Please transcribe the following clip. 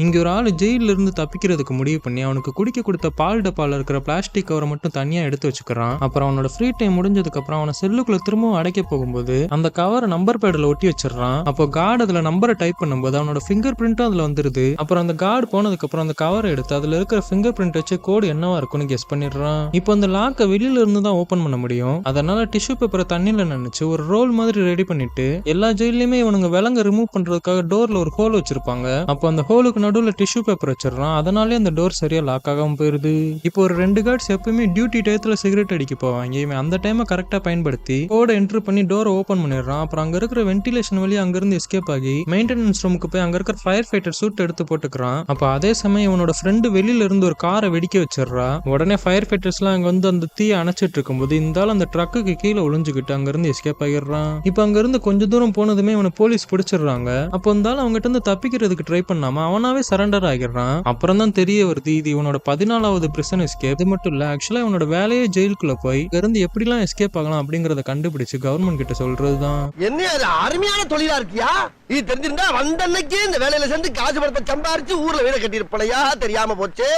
இங்க ஒரு ஆளு ஜெயில இருந்து தப்பிக்கிறதுக்கு முடிவு பண்ணி அவனுக்கு குடிக்க கொடுத்த பால் டப்பால இருக்கிற பிளாஸ்டிக் கவரை மட்டும் தனியா எடுத்து வச்சுக்கிறான். அப்புறம் அவனோட ஃப்ரீ டைம் முடிஞ்சதுக்கு அப்புறம் அவனை செல்லுக்குள்ள திரும்பவும் அடைக்க போகும்போது அந்த கவரை நம்பர் பேட்ல ஒட்டி வச்சிடறான். அப்போ கார்டு அதுல நம்பரை டைப் பண்ணும்போது அவனோட ஃபிங்கர் பிரிண்ட்டும் அதுல வந்துருது. அப்புறம் அந்த கார்டு போனதுக்கு அப்புறம் அந்த கவரை எடுத்து அதுல இருக்கிற ஃபிங்கர் பிரிண்ட் வச்சு கோடு என்னவா இருக்கும்னு கெஸ் பண்ணிடுறான். இப்போ அந்த லாக்கை வெளியில இருந்து தான் ஓபன் பண்ண முடியும். அதனால டிஷ்யூ பேப்பரை தண்ணியில நினைச்சு ஒரு ரோல் மாதிரி ரெடி பண்ணிட்டு எல்லா ஜெயிலுமே இவனுங்க விலங்க ரிமூவ் பண்றதுக்காக டோர்ல ஒரு ஹோல் வச்சிருப்பாங்க. அப்போ அந்த ஹோலுக்கு நடுவுல டிஷ்யூ பேப்பர் வச்சிடறான். அதனாலே அந்த டோர் சரியா லாக் ஆகாம போயிருது. இப்போ ஒரு 2 கார்ட்ஸ் எப்பவுமே டியூட்டி டயத்துல சிகரெட் அடிக்க போவாங்க. இவன் அந்த டைமை கரெக்டா பயன்படுத்தி கோடை என்ட்ரு பண்ணி டோரை ஓபன் பண்ணிடுறான். அப்புறம் அங்க இருக்கிற வென்டிலேஷன் வழியா அங்கிருந்து எஸ்கேப் ஆகி மெயின்டெனன்ஸ் ரூமுக்கு போய் அங்க இருக்கிற ஃபயர் ஃபைட்டர் சூட் எடுத்து போட்டுக்கிறான். அப்ப அதே சமயம் இவனோட ஃப்ரெண்டு வெளியில இருந்து ஒரு காரை வெடிக்க வச்சிடறா. உடனே ஃபயர் ஃபைட்டர்ஸ் எல்லாம் அங்க வந்து அந்த தீயை அணைச்சிட்டு இருக்கும்போது இந்த ஆள் அந்த ட்ரக்குக்கு கீழே ஒளிஞ்சுக்கிட்டு அங்க இருந்து எஸ்கேப் ஆகிடுறான். இப்ப அங்க இருந்து கொஞ்ச தூரம் போனதுமே இவனை போலீஸ் பிடிச்சிடுறாங்க. அப்போ இருந்தாலும் அவங்ககிட்ட இருந்து தப்பிக்கிறதுக்கு ட்ரை பண்ணாம அவனாவே சரண்டர் ஆகிடுறான். அப்புறம் தான் தெரிய வருது இது இவனோட 14வது பிரிசன் எஸ்கேப். இது மட்டும் இல்ல, ஆக்சுவலா இவனோட வேலையே ஜெயிலுக்குள்ள போய் இருந்து எப்படிலாம் எஸ்கேப் ஆகலாம் அப்படிங்கறத கண்டுபிடிச்சு கவர்மெண்ட் கிட்ட சொல்றதுதான். என்ன அருமையான தொழிலா இருக்கியா? இது தெரிஞ்சிருந்தா வந்தன்னைக்கே இந்த வேலையில சேர்ந்து காசு படத்தை சம்பாரிச்சு ஊர்ல வீட கட்டியிருப்பலையா, தெரியாம போச்சு.